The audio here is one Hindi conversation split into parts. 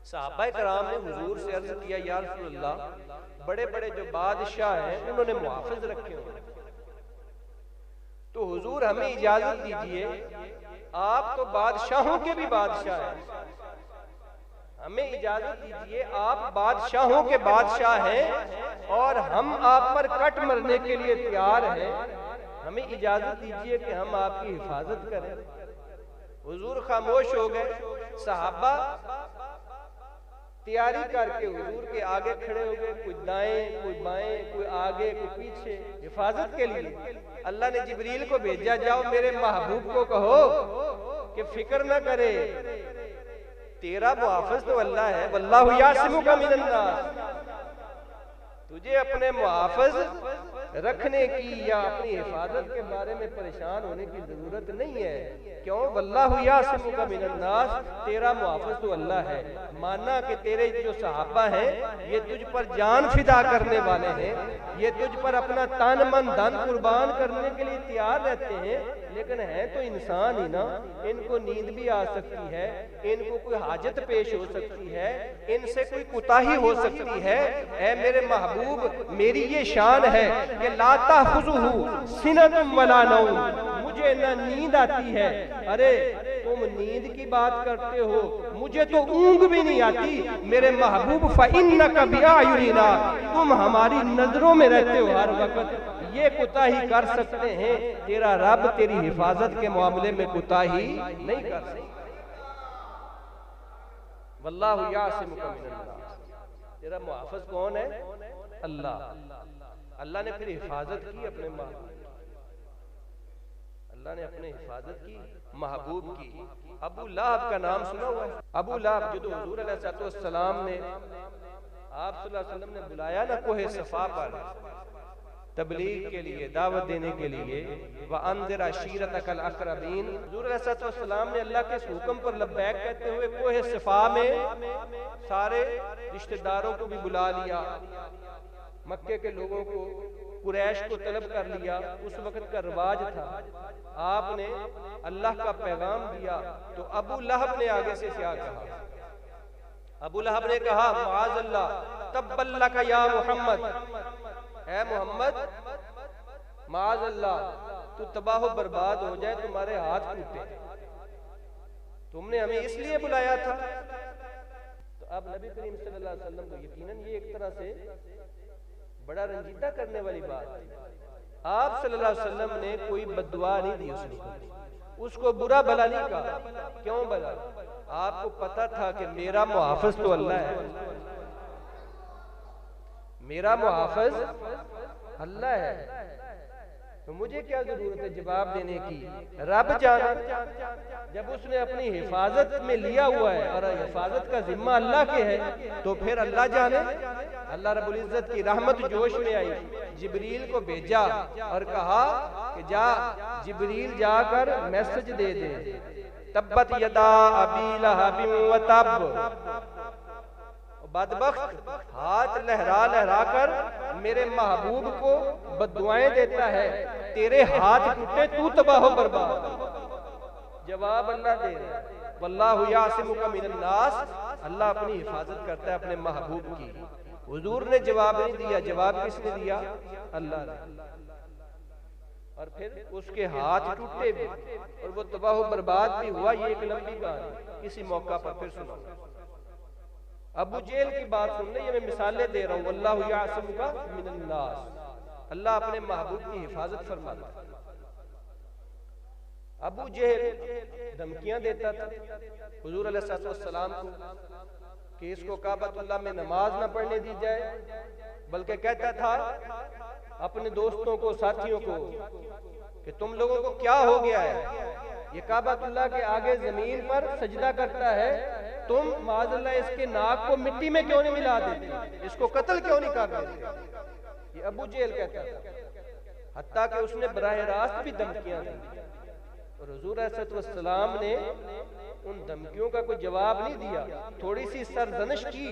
सहाबा कराम ने हुजूर से अर्ज किया, या रसूलल्लाह, बड़े बड़े जो बादशाह हैं उन्होंने मुहाफिज रखे हुए, तो हुजूर हमें इजाजत दीजिए, आप तो बादशाहों के भी बादशाह हैं, हमें इजाजत दीजिए, आप बादशाहों के बादशाह हैं और हम आप पर कट मरने के लिए तैयार हैं, हमें इजाजत दीजिए कि हम आपकी हिफाजत करें। हुजूर खामोश हो गए। सहाबा तैयारी करके हुजूर के आगे खड़े हो गए, कोई दाएं कोई बाएं, कोई आगे कोई पीछे, हिफाजत के लिए। अल्लाह ने जिब्रील को भेजा, जाओ मेरे महबूब को कहो कि फिक्र न करे, तेरा मुहाफिज तो अल्लाह है, वल्लाहु यासिमुका मिनन नास, तुझे अपने मुहाफिज रखने की या अपनी हिफाजत के बारे में परेशान होने की जरूरत नहीं है। क्यों? वल्लाहु यासिमुका मिनन नास, तेरा मुहाफिज तो अल्लाह है। माना कि तेरे जो सहाबा हैं ये तुझ पर जान फिदा करने वाले हैं, ये तुझ पर अपना तन मन धन कुर्बान करने के लिए तैयार रहते हैं, लेकिन है तो इंसान ही ना, इनको नींद भी आ सकती है, इनको कोई हाजत पेश हो सकती है, इनसे कोई कुताही हो सकती है। ऐ मेरे महबूब, मेरी ये शान है कि ला ताखुज़ुहु सिनतुम वला नौम, मुझे ना नींद आती है। अरे तुम नींद की बात करते हो, मुझे तो ऊंग भी नहीं आती। मेरे महबूब फ़इन्नका बिअयुनिना, तुम हमारी नजरों में रहते हो हर वक्त, ये कुताही कर सकते हैं, तेरा रब तेरी हिफाजत के मामले में कुताही नहीं कर सकता। वल्लाहु यासिमुका मिनन नास, तेरा मुहाफिज कौन है? अल्लाह। अल्लाह ने फिर हिफाजत की अपने महबूब, अल्लाह ने अपने हिफाजत की महबूब की। अबू लहब का नाम सुना हुआ है? अबू लहब जो हुजूर अलैहिस्सलाम ने आप सल्लल्लाहु अलैहि वसल्लम ने बुलाया ना कोहे सफा पर तबलीग के लिए, दावत देने के लिए, व अंदिर अशीरतकल अक़रबीन, हुजूर अलैहिस्सलाम ने अल्लाह के हुक्म पर लब्बैक कहते हुए कोहे सफा में सारे रिश्तेदारों को भी बुला लिया, मक्के के लोगों को, कुरैश को तलब कर लिया। उस वक्त का रिवाज था। आपने अल्लाह का पैगाम दिया तो अबू लहब ने आगे से क्या कहा? अबू लहब ने कहा, माअज़ल्लाह तब्बल्लका या मोहम्मद, है मोहम्मद, माअज़ल्लाह तू तबाह बर्बाद हो जाए, तुम्हारे हाथ टूटे, तुमने हमें इसलिए बुलाया था। तो अब नबी करीम सल्लल्लाहु अलैहि वसल्लम को यकीनन ये एक तरह से बड़ा रंजीदा करने वाली बात थी। आप सल्लल्लाहु अलैहि वसल्लम ने कोई बद्दुआ नहीं दी, उसको बुरा भला नहीं कहा। क्यों भला? आपको पता था कि मेरा मुहाफिज तो अल्लाह है, मेरा मुहाफिज अल्लाह है, तो मुझे क्या जरूरत है जवाब देने की? रब जाने, जब उसने अपनी हिफाजत में लिया हुआ है और हिफाजत का जिम्मा अल्लाह के है, तो फिर अल्लाह जाने। अल्लाह रब्बुल इज्जत की रहमत जोश में आई, जिब्रील को भेजा और कहा कि जा जिब्रील जाकर मैसेज दे दे, तब्बत यदा अबी लहबिन व तब, बदबख्त हाथ लहरा लहरा कर मेरे महबूब को बद्दुआएं देता है, तेरे हाथ टूटे, तू तबाह बर्बाद। जवाब अल्लाह दे रहा है, वल्लाहु यासिमुका मिनन नास, अल्लाह अपनी हिफाजत करता है अपने महबूब की। हुजूर ने जवाब नहीं दिया, जवाब किसने दिया? अल्लाह ने। और फिर उसके हाथ टूटे भी और वो तबाह बर्बाद भी हुआ। ये एक लंबी कहानी किसी मौका पर फिर सुना। अबू जेल की बात सुन ले, ये मैं मिसालें दे रहा हूँ। वल्लाहु यासिमुका मिनन नास, अल्लाह अपने महबूब की हिफाजत फरमाता है। अबू जेहल धमकियां देता था हुजूर अलैहिस्सलाम को कि इसको काबतुल्लाह में नमाज ना पढ़ने दी जाए, बल्कि कहता था अपने दोस्तों को, साथियों को कि तुम लोगों को क्या हो गया है, ये काबतुल्लाह के आगे जमीन पर सजदा करता है, तुम माज़अल्लाह इसके नाक को मिट्टी में क्यों नहीं मिला देते, इसको कत्ल क्यों नहीं कर देते? ये अबू जेहल कहता था। हत्ता कि उसने बराह रास्त भी धमकियां दी और हुजूर अलैहिस्सलाम ने उन धमकियों का कोई जवाब नहीं दिया, थोड़ी सी सरजनिश की,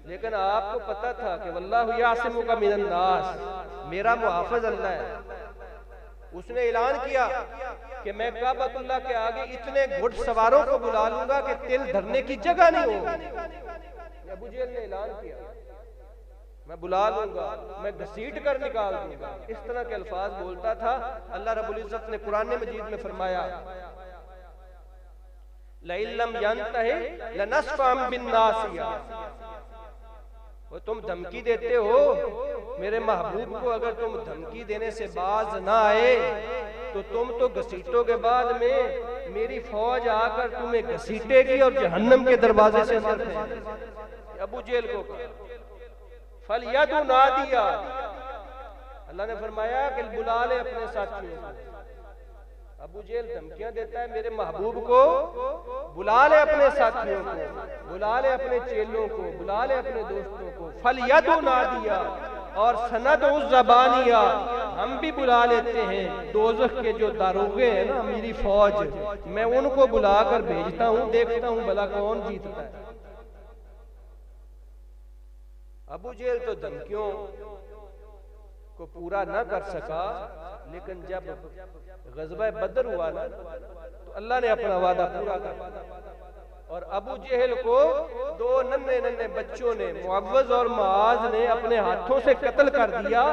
लेकिन आपको पता था कि वल्लाहु यासिमुका मिनन नास, मेरा मुहाफिज अल्लाह है। उसने ऐलान किया कि मैं काबतुल्लाह के आगे इतने घुड़सवारों को बुला लूंगा कि तिल धरने की जगह नहीं होगी। अबू जेहल ने ऐलान किया, मैं बुला लूंगा, मैं घसीट कर निकाल दूंगा। इस तरह के अल्फाज बोलता था। अल्लाह रब्बुल इज्जत ने कुरान मजीद में फरमाया, लइल्लम यंतहि लनस्फअम बिन्नासिया। वो तुम धमकी देते हो मेरे महबूब को, अगर तुम धमकी देने से बाज ना आए तो तुम तो घसीटोगे, बाद में मेरी फौज आकर तुम्हें घसीटेगी और जहन्नम के दरवाजे से मार देगी। अबू जेहल को फल यदु ना दिया, अल्लाह ने फरमाया कि बुला ले अपने साथियों को। अबू जेहल धमकियां देता है, मेरे महबूब को बुला ले अपने साथियों को, बुला ले अपने चेलों को, बुला ले अपने दोस्तों को। फल यदु ना दिया और सनद उस ज़बानिया, हम भी बुला लेते हैं दोज़ख के जो दारोगे हैं ना, मेरी फौज, मैं उनको बुलाकर भेजता हूं, देखता हूं भला कौन जीतता है। अबू जेहल तो धमकियों को पूरा न कर सका, लेकिन जब ग़ज़वा बदर हुआ ना तो अल्लाह ने अपना वादा पूरा कर दिया और अबू जेहल को दो नन्हे नन्हे बच्चों ने, मुअव्वज़ और मुआज़ ने, अपने हाथों से कत्ल कर दिया।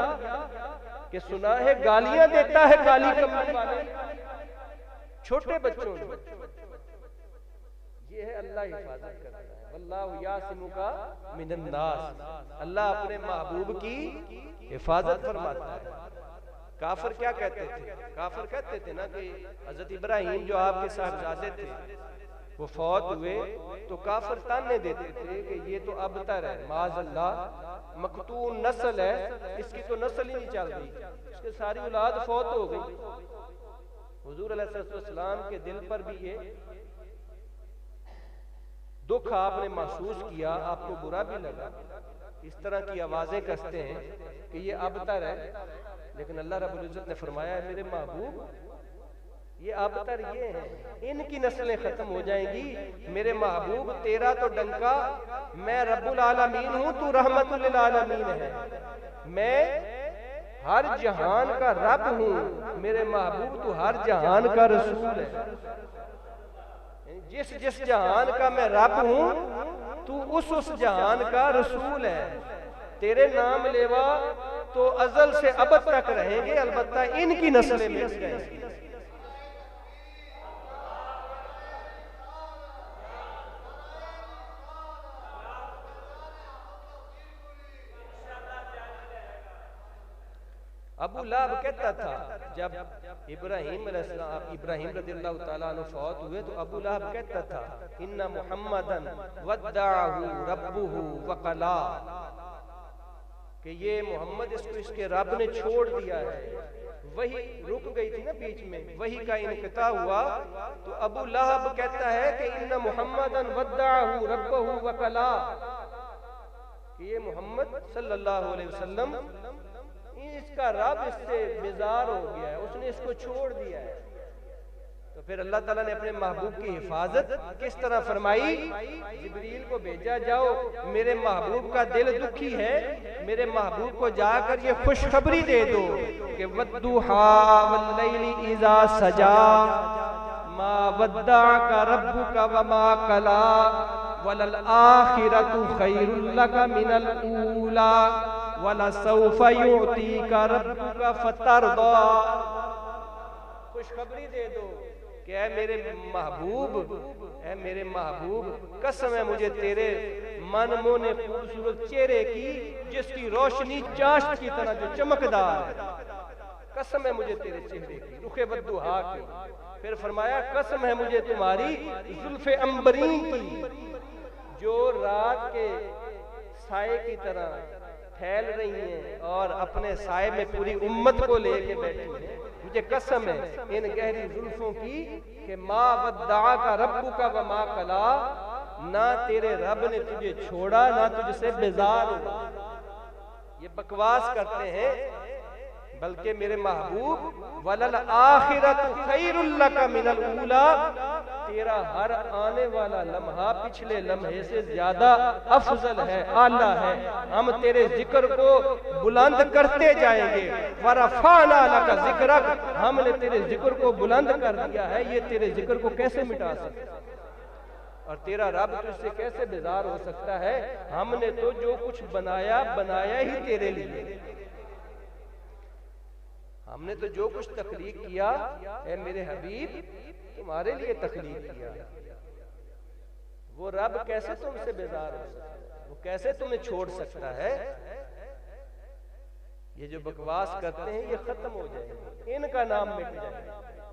कि सुना है गालियां देता है काली कमर वाले छोटे बच्चों ने। ये है अल्लाह हिफाजत करता है, वल्लाहु यासिमुका मिनन नास। अल्लाह अपने महबूब की हिफाजत फरमाता है। काफिर क्या कहते थे? काफिर कहते थे ना कि हजरत इब्राहिम जो आपके साहबजादे थे वो फौत हुए तो काफिर ताने देते थे कि ये तो अबतर है, माज़अल्लाह मकतून नस्ल है, इसकी तो नस्ल ही नहीं चल रही, इसकी सारी औलाद फौत हो गई। हुजूर अलैहिस्सलाम के दिल पर भी ये दुख आपने महसूस किया, आपको बुरा भी लगा। इस तरह की आवाजें कसते हैं कि ये अबतर है, लेकिन अल्लाह रब्बुल इज्जत ने फरमाया है मेरे महबूब ये अबतर ये हैं, इनकी नस्लें खत्म हो जाएंगी। मेरे महबूब तेरा तो डंका, मैं रब्बुल आलमीन हूं, तू रहमतुल लिल आलमीन है, मैं हर जहान का रब हूं। मेरे महबूब तू हर जहान का रसूल है, जिस जहान का मैं रब हूं तू उस जहान का रसूल है। तेरे नाम लेवा तो अजल से अब तक रहेंगे, अलबत्ता इनकी नस्लें मिट जाएंगी। अबू लहब कहता था जब इब्राहिम रज़ियल्लाहु ताला अन्हु फौत हुए तो अबू लहब कहता था इन्ना मुहम्मदन वद्दाहु रब्बुहु वक़ला, कि ये मोहम्मद इसको इसके रब ने छोड़ दिया है। वही रुक गई थी ना बीच में, वही का इनक़ता हुआ तो अबू लहब कहता है कि इन्ना मुहम्मदन वद्दाहु रब्बुहु वक़ला, कि ये मोहम्मद सल्लल्लाहु अलैहि वसल्लम इसका रब इससे बेजार हो गया है, उसने इसको छोड़ दिया है। तो फिर अल्लाह ताला ने अपने महबूब की हिफाजत किस तरह फरमाई? जिब्रील को भेजा, जाओ मेरे महबूब का दिल दुखी है, मेरे महबूब को जाकर ये खुशखबरी दे दो कि वद्दुहा वल्लैलि इज़ा सजा मा वद्दाअका रब्बुका वमा कला वलल आखिरतु खैरुल लका मिनल ऊला वलसौफा युअतीका रब्बुका फतरदा। खुशखबरी दे दो कि ऐ मेरे महबूब, कसम है मुझे तेरे मन मोने खूबसूरत चेहरे की, जिसकी रोशनी चाश्त की तरह जो चमकदार है, कसम है मुझे तेरे चेहरे की, रुखे वद्दुहा की। फिर फरमाया कसम है मुझे तुम्हारी जुल्फ़े अंबरीन की, जो रात के साए की तरह फैल रही हैं और अपने साए में पूरी उम्मत को लेके बैठी हैं। मुझे कसम है इन गहरी जुल्फों की कि मा वद्दाअका रब्बुका वमा कला, ना तेरे रब ने तुझे छोड़ा ना तुझसे बेजार हुआ। ये बकवास करते हैं, बल्कि मेरे महबूब वलल आखिरतु खैरुल लका मिनल ऊला, तेरा हर आने वाला लम्हा पिछले लम्हे से ज्यादा अफजल है, आला है। हम तेरे जिक्र को बुलंद करते जाएंगे। वरफाना लका जिक्रक, हमने तेरे जिक्र को बुलंद कर दिया है, ये तेरे जिक्र को कैसे मिटा सकते? और तेरा रब तुझसे कैसे बेजार हो सकता है? हमने तो जो कुछ बनाया बनाया ही तेरे लिए, हमने तो जो कुछ तख्लीक किया है मेरे हबीब तुम्हारे लिए तख्लीक किया। वो रब कैसे तुमसे बेजार हो सकता है? वो कैसे तुम्हें छोड़ सकता है? ये जो बकवास करते हैं ये खत्म हो जाएंगे, इनका नाम मिट जाएगा।